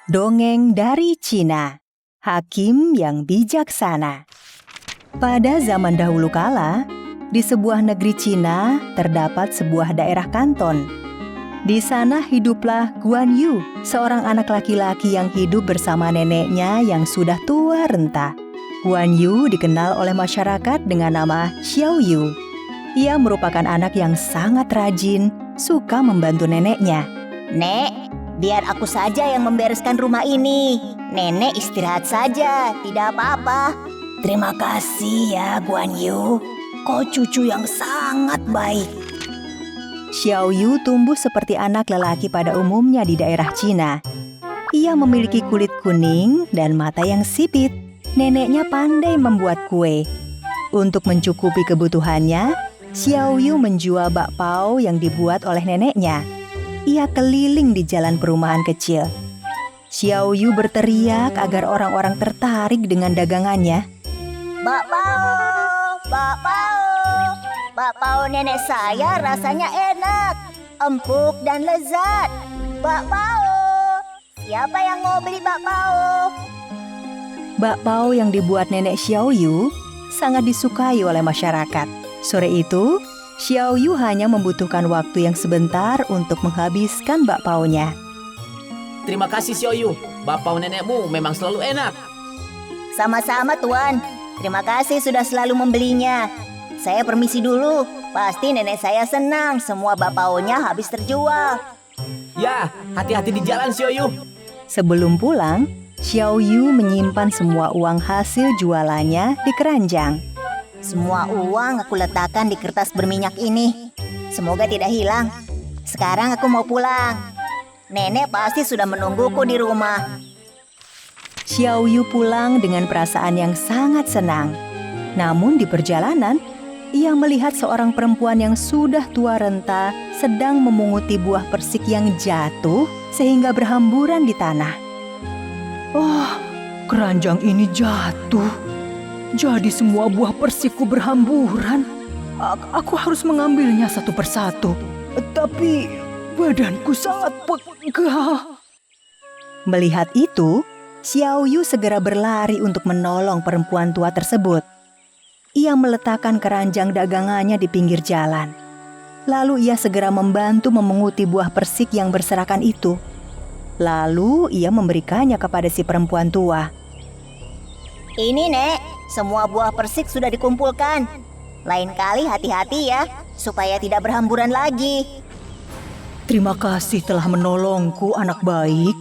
Dongeng dari Cina, Hakim yang Bijaksana. Pada zaman dahulu kala, di sebuah negeri Cina terdapat sebuah daerah kanton. Di sana hiduplah Guan Yu, seorang anak laki-laki yang hidup bersama neneknya yang sudah tua renta. Guan Yu dikenal oleh masyarakat dengan nama Xiao Yu. Ia merupakan anak yang sangat rajin, suka membantu neneknya. Nek, biar aku saja yang membereskan rumah ini. Nenek istirahat saja, tidak apa-apa. Terima kasih ya Guan Yu, kau cucu yang sangat baik. Xiao Yu tumbuh seperti anak lelaki pada umumnya di daerah Cina. Ia memiliki kulit kuning dan mata yang sipit. Neneknya pandai membuat kue. Untuk mencukupi kebutuhannya, Xiao Yu menjual bakpao yang dibuat oleh neneknya. Ia keliling di jalan perumahan kecil. Xiao Yu berteriak agar orang-orang tertarik dengan dagangannya. Bakpao, bakpao. Bakpao nenek saya rasanya enak, empuk dan lezat. Bakpao, siapa yang mau beli bakpao? Bakpao yang dibuat nenek Xiao Yu sangat disukai oleh masyarakat. Sore itu, Xiao Yu hanya membutuhkan waktu yang sebentar untuk menghabiskan bakpaonya. Terima kasih Xiao Yu, bakpao nenekmu memang selalu enak. Sama-sama Tuan, terima kasih sudah selalu membelinya. Saya permisi dulu, pasti nenek saya senang semua bakpaonya habis terjual. Ya, hati-hati di jalan Xiao Yu. Sebelum pulang, Xiao Yu menyimpan semua uang hasil jualannya di keranjang. Semua uang aku letakkan di kertas berminyak ini. Semoga tidak hilang. Sekarang aku mau pulang. Nenek pasti sudah menungguku di rumah. Xiao Yu pulang dengan perasaan yang sangat senang. Namun di perjalanan, ia melihat seorang perempuan yang sudah tua renta sedang memunguti buah persik yang jatuh sehingga berhamburan di tanah. Oh, keranjang ini jatuh. Jadi semua buah persikku berhamburan. Aku harus mengambilnya satu persatu. Tapi badanku sangat pegah. Melihat itu, Xiao Yu segera berlari untuk menolong perempuan tua tersebut. Ia meletakkan keranjang dagangannya di pinggir jalan. Lalu ia segera membantu memunguti buah persik yang berserakan itu. Lalu ia memberikannya kepada si perempuan tua. Ini Nek, semua buah persik sudah dikumpulkan. Lain kali hati-hati ya, supaya tidak berhamburan lagi. Terima kasih telah menolongku, anak baik.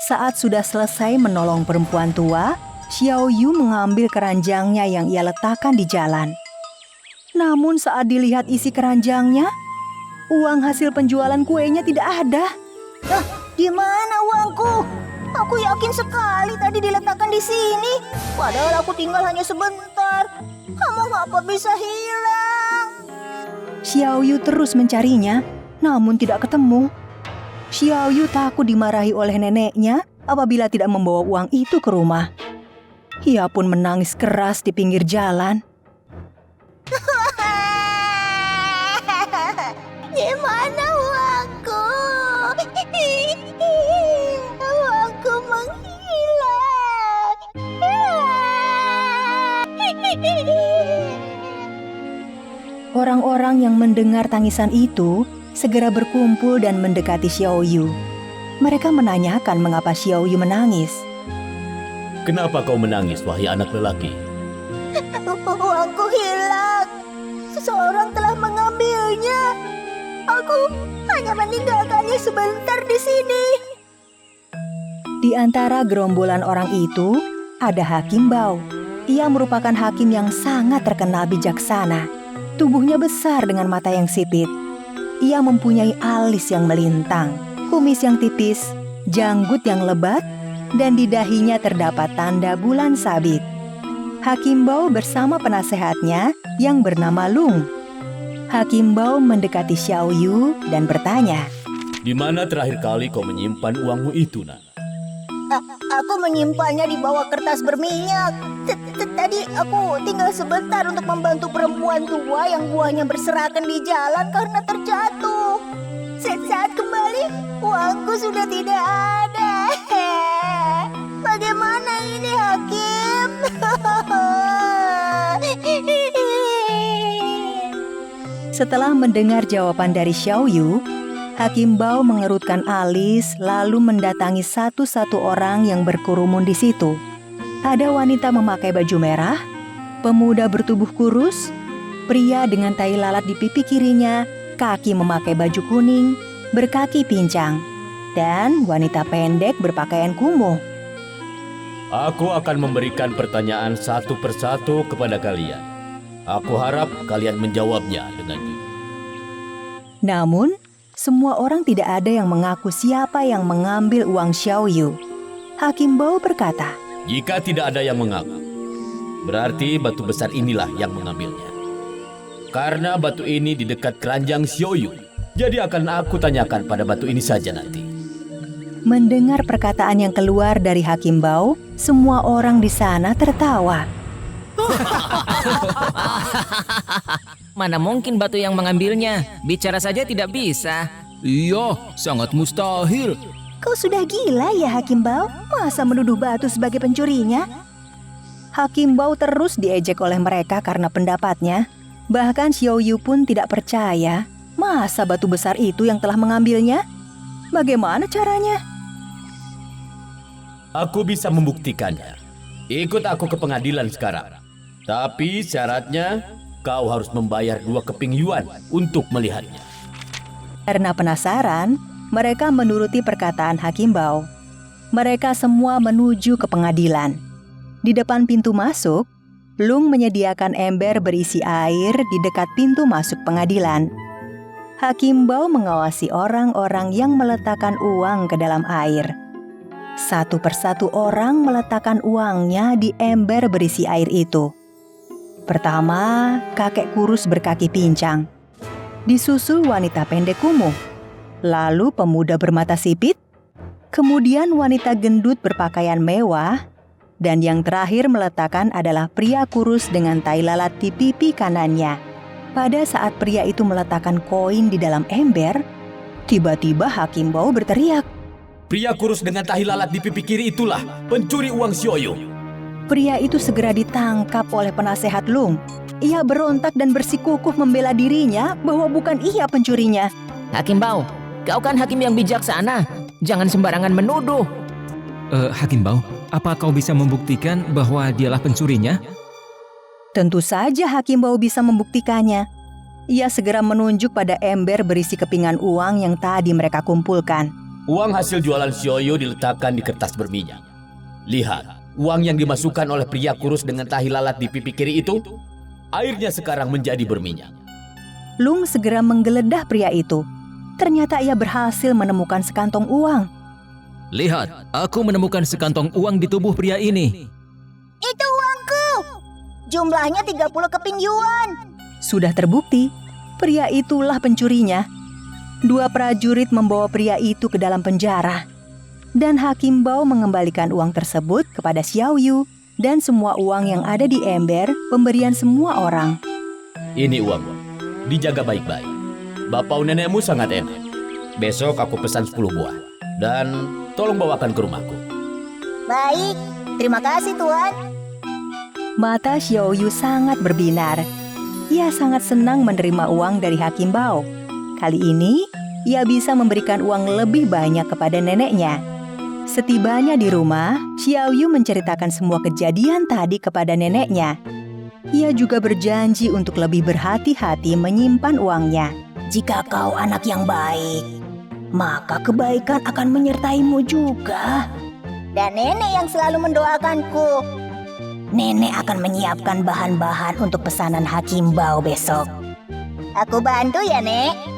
Saat sudah selesai menolong perempuan tua, Xiao Yu mengambil keranjangnya yang ia letakkan di jalan. Namun saat dilihat isi keranjangnya, uang hasil penjualan kuenya tidak ada. Di mana uangku? Aku yakin sekali tadi diletakkan di sini. Padahal aku tinggal hanya sebentar. Kamu ngapa bisa hilang? Xiao Yu terus mencarinya, namun tidak ketemu. Xiao Yu takut dimarahi oleh neneknya apabila tidak membawa uang itu ke rumah. Ia pun menangis keras di pinggir jalan. Gimana uangku? Uangku menghilang. Orang-orang yang mendengar tangisan itu segera berkumpul dan mendekati Xiao Yu. Mereka menanyakan mengapa Xiao Yu menangis. Kenapa kau menangis, wahai anak lelaki? Uangku hilang. Seseorang telah mengambilnya. Aku hanya meninggalkannya sebentar di sini. Di antara gerombolan orang itu, ada Hakim Bao. Ia merupakan hakim yang sangat terkenal bijaksana. Tubuhnya besar dengan mata yang sipit. Ia mempunyai alis yang melintang, kumis yang tipis, janggut yang lebat, dan di dahinya terdapat tanda bulan sabit. Hakim Bao bersama penasehatnya yang bernama Lung. Hakim Bao mendekati Xiao Yu dan bertanya, Di mana terakhir kali kau menyimpan uangmu itu, Nak? Aku menyimpannya di bawah kertas berminyak. Tadi aku tinggal sebentar untuk membantu perempuan tua yang buahnya berserakan di jalan karena terjatuh. Saat kembali, uangku sudah tidak ada. Bagaimana ini, Hakim? Setelah mendengar jawaban dari Xiao Yu, Hakim Bao mengerutkan alis lalu mendatangi satu-satu orang yang berkerumun di situ. Ada wanita memakai baju merah, pemuda bertubuh kurus, pria dengan tai lalat di pipi kirinya, kaki memakai baju kuning, berkaki pincang, dan wanita pendek berpakaian kumuh. Aku akan memberikan pertanyaan satu persatu kepada kalian. Aku harap kalian menjawabnya dengan jujur. Namun, semua orang tidak ada yang mengaku siapa yang mengambil uang Xiao Yu. Hakim Bao berkata, Jika tidak ada yang mengaku, berarti batu besar inilah yang mengambilnya. Karena batu ini di dekat keranjang Xiao Yu, jadi akan aku tanyakan pada batu ini saja nanti. mendengar perkataan yang keluar dari Hakim Bao, semua orang di sana tertawa. Mana mungkin batu yang mengambilnya? Bicara saja tidak bisa. Iya, sangat mustahil. Kau sudah gila ya Hakim Bao? Masa menuduh batu sebagai pencurinya? Hakim Bao terus diejek oleh mereka karena pendapatnya. Bahkan Xiao Yu pun tidak percaya. Masa batu besar itu yang telah mengambilnya? Bagaimana caranya? Aku bisa membuktikannya. Ikut aku ke pengadilan sekarang. Tapi syaratnya kau harus membayar 2 keping yuan untuk melihatnya. Karena penasaran, mereka menuruti perkataan Hakim Bao. Mereka semua menuju ke pengadilan. Di depan pintu masuk, Lung menyediakan ember berisi air di dekat pintu masuk pengadilan. Hakim Bao mengawasi orang-orang yang meletakkan uang ke dalam air. Satu persatu orang meletakkan uangnya di ember berisi air itu. Pertama, kakek kurus berkaki pincang. Disusul wanita pendek kumuh. Lalu pemuda bermata sipit. Kemudian wanita gendut berpakaian mewah. Dan yang terakhir meletakkan adalah pria kurus dengan tai lalat di pipi kanannya. Pada saat pria itu meletakkan koin di dalam ember, tiba-tiba Hakim Bao berteriak. Pria kurus dengan tahi lalat di pipi kiri itulah pencuri uang Xiao Yu. Pria itu segera ditangkap oleh penasehat Lung. Ia berontak dan bersikukuh membela dirinya bahwa bukan ia pencurinya. Hakim Bao, kau kan hakim yang bijaksana. Jangan sembarangan menuduh. Hakim Bao, apa kau bisa membuktikan bahwa dialah pencurinya? Tentu saja Hakim Bao bisa membuktikannya. Ia segera menunjuk pada ember berisi kepingan uang yang tadi mereka kumpulkan. Uang hasil jualan Xiao Yu diletakkan di kertas berminyak. Lihat, uang yang dimasukkan oleh pria kurus dengan tahi lalat di pipi kiri itu, airnya sekarang menjadi berminyak. Lung segera menggeledah pria itu. Ternyata ia berhasil menemukan sekantong uang. Lihat, aku menemukan sekantong uang di tubuh pria ini. Itu uangku. Jumlahnya 30 keping yuan. Sudah terbukti, pria itulah pencurinya. 2 prajurit membawa pria itu ke dalam penjara. Dan Hakim Bao mengembalikan uang tersebut kepada Xiao Yu dan semua uang yang ada di ember pemberian semua orang. Ini uang, dijaga baik-baik. Bapak nenekmu sangat enak. Besok aku pesan 10 buah. Dan tolong bawakan ke rumahku. Baik, terima kasih Tuan. Mata Xiao Yu sangat berbinar. Ia sangat senang menerima uang dari Hakim Bao. Kali ini, ia bisa memberikan uang lebih banyak kepada neneknya. Setibanya di rumah, Xiao Yu menceritakan semua kejadian tadi kepada neneknya. Ia juga berjanji untuk lebih berhati-hati menyimpan uangnya. Jika kau anak yang baik, maka kebaikan akan menyertaimu juga. Dan nenek yang selalu mendoakanku. Nenek akan menyiapkan bahan-bahan untuk pesanan Hakim Bao besok. Aku bantu ya, Nek.